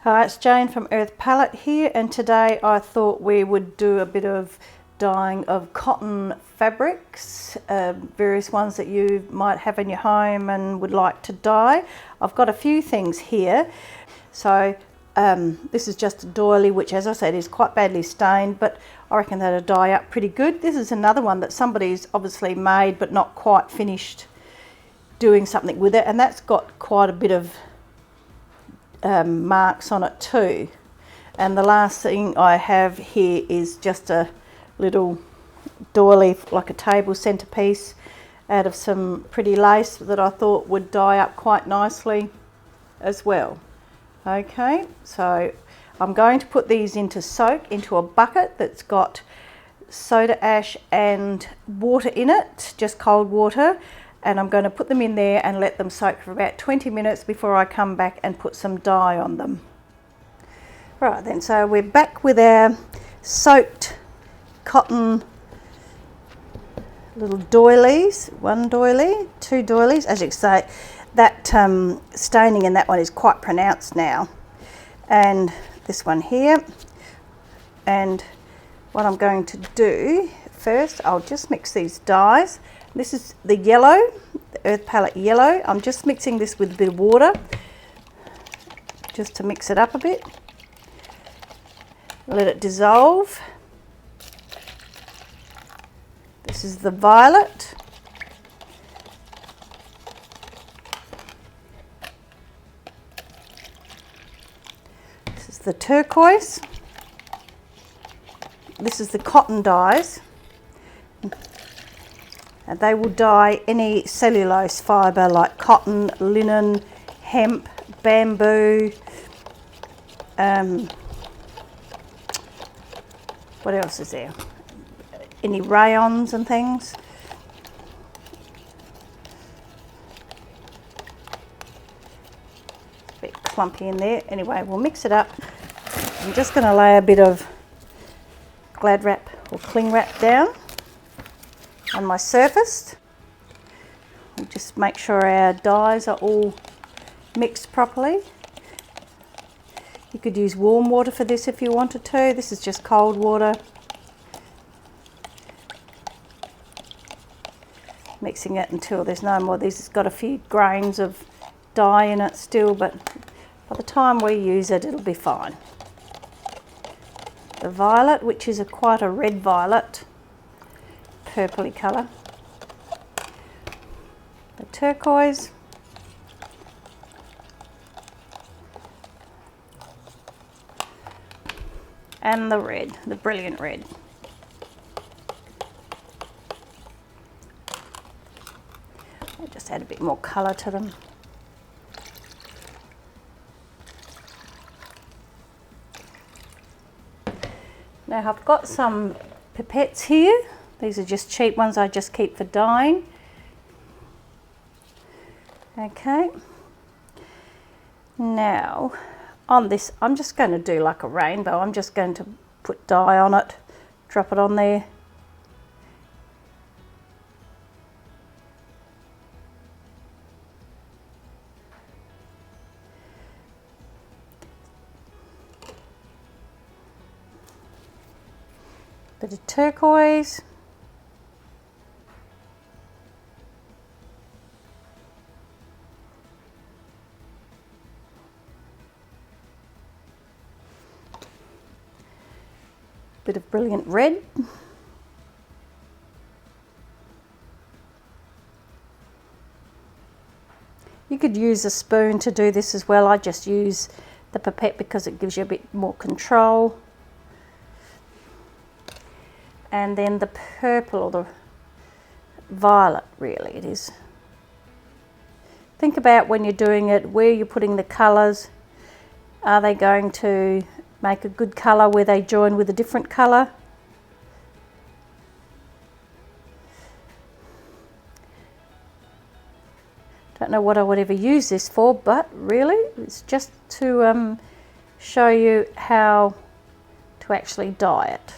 Hi, it's Jane from Earth Palette here, and today I thought we would do a bit of dyeing of cotton fabrics, various ones that you might have in your home and would like to dye. I've got a few things here. So this is just a doily, which as I said is quite badly stained, but I reckon that'll dye up pretty good. This is another one that somebody's obviously made but not quite finished doing something with it, and that's got quite a bit of marks on it too. And the last thing I have here is just a little doily, like a table centerpiece, out of some pretty lace that I thought would dye up quite nicely as well. Okay, so I'm going to put these into soak into a bucket that's got soda ash and water in it, just cold water. And I'm going to put them in there and let them soak for about 20 minutes before I come back and put some dye on them. Right then, so we're back with our soaked cotton little doilies. One doily, two doilies. As you can say, that staining in that one is quite pronounced now. And this one here. And what I'm going to do first, I'll just mix these dyes. This is the yellow, the Earth Palette yellow. I'm just mixing this with a bit of water, just to mix it up a bit. Let it dissolve. This is the violet. This is the turquoise. This is the cotton dyes. And they will dye any cellulose fibre like cotton, linen, hemp, bamboo, what else is there? Any rayons and things. A bit clumpy in there. Anyway, we'll mix it up. I'm just going to lay a bit of Glad wrap or cling wrap down on my surface. We'll just make sure our dyes are all mixed properly. You could use warm water for this if you wanted to. This is just cold water. Mixing it until there's no more. This has got a few grains of dye in it still, but by the time we use it, it'll be fine. The violet, which is quite a red violet, purpley colour. The turquoise. And the red, the brilliant red. I'll just add a bit more colour to them. Now I've got some pipettes here. These are just cheap ones I just keep for dyeing. Okay. Now, on this, I'm just going to do like a rainbow. I'm just going to put dye on it, drop it on there. Bit of turquoise. Bit of brilliant red. You could use a spoon to do this as well. I just use the pipette because it gives you a bit more control. And then the purple or the violet, really it is. Think about when you're doing it, where you're putting the colours. Are they going to make a good colour where they join with a different colour? Don't know what I would ever use this for, but really it's just to show you how to actually dye it.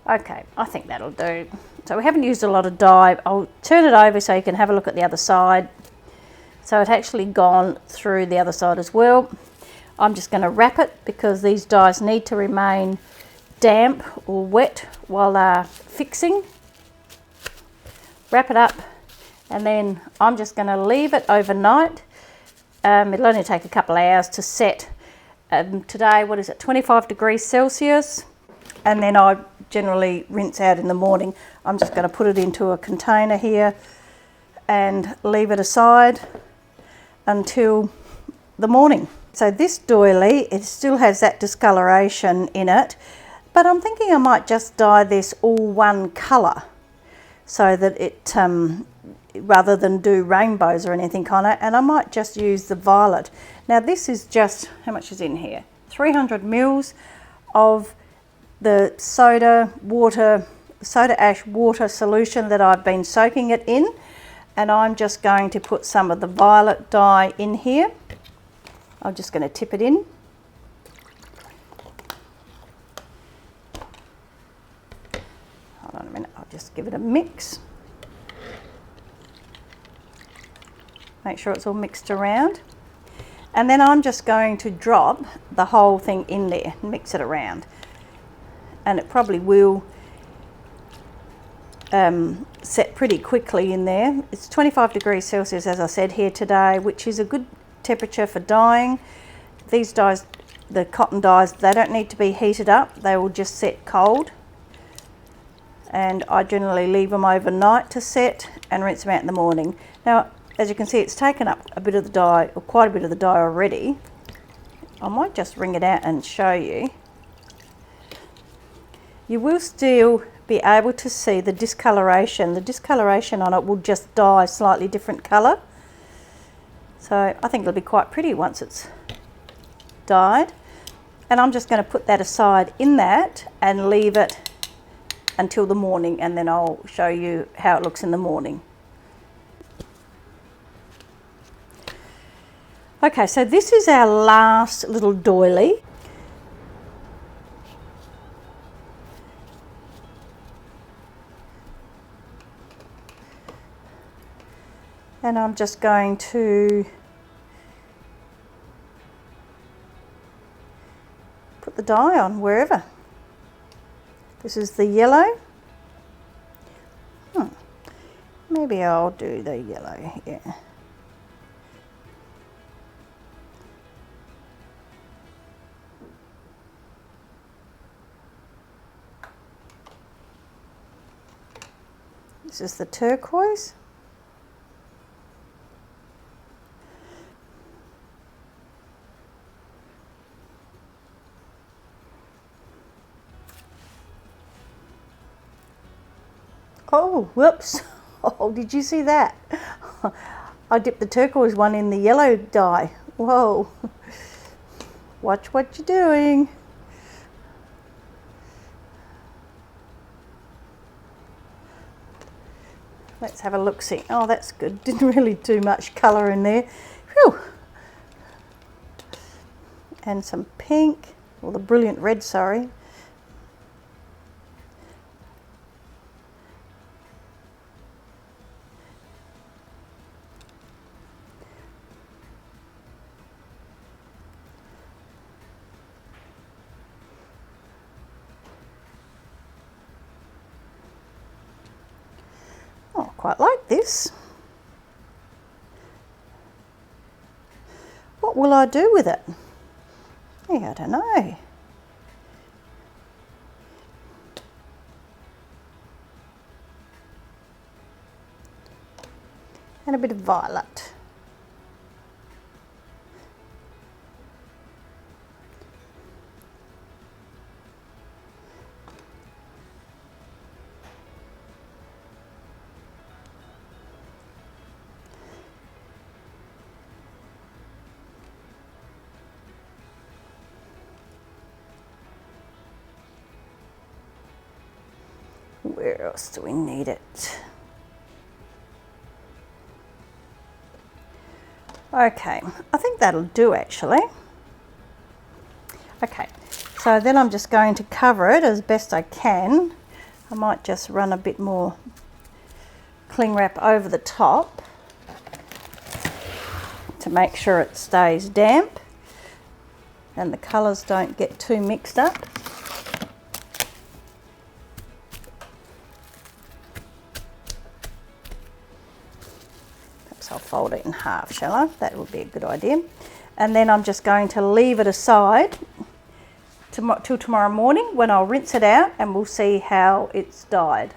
Okay, I think that'll do. So we haven't used a lot of dye. I'll turn it over so you can have a look at the other side. So it's actually gone through the other side as well. I'm just going to wrap it because these dies need to remain damp or wet while they're fixing. Wrap it up, and then I'm just going to leave it overnight. It'll only take a couple of hours to set. Today, what is it, 25 degrees Celsius, and then I generally rinse out in the morning. I'm just going to put it into a container here and leave it aside until the morning. So this doily, it still has that discoloration in it, but I'm thinking I might just dye this all one colour so that it, rather than do rainbows or anything on it, and I might just use the violet. Now this is just, how much is in here? 300 mils of the soda ash water solution that I've been soaking it in, and I'm just going to put some of the violet dye in here. I'm just going to tip it in. Hold on a minute, I'll just give it a mix. Make sure it's all mixed around. And then I'm just going to drop the whole thing in there and mix it around. And it probably will set pretty quickly in there. It's 25 degrees Celsius, as I said, here today, which is a good temperature for dyeing. These dyes, the cotton dyes, they don't need to be heated up. They will just set cold. And I generally leave them overnight to set and rinse them out in the morning. Now, as you can see, it's taken up a bit of the dye, or quite a bit of the dye already. I might just wring it out and show you. You will still be able to see the discoloration. The discoloration on it will just dye a slightly different colour. So I think it'll be quite pretty once it's dyed. And I'm just going to put that aside in that and leave it until the morning, and then I'll show you how it looks in the morning. Okay, so this is our last little doily. And I'm just going to put the dye on wherever. This is the yellow. Maybe I'll do the yellow here. This is the turquoise. Oh, whoops. Oh, did you see that? I dipped the turquoise one in the yellow dye. Whoa. Watch what you're doing. Let's have a look-see. Oh, that's good. Didn't really do much colour in there. Whew. And some pink, or the brilliant red, sorry. Oh, quite like this. What will I do with it? Yeah, I don't know. And a bit of violet. Where else do we need it? Okay, I think that'll do actually. Okay, so then I'm just going to cover it as best I can. I might just run a bit more cling wrap over the top to make sure it stays damp. and the colours don't get too mixed up. Perhaps I'll fold it in half, shall I? That would be a good idea. And then I'm just going to leave it aside till tomorrow morning when I'll rinse it out and we'll see how it's dyed.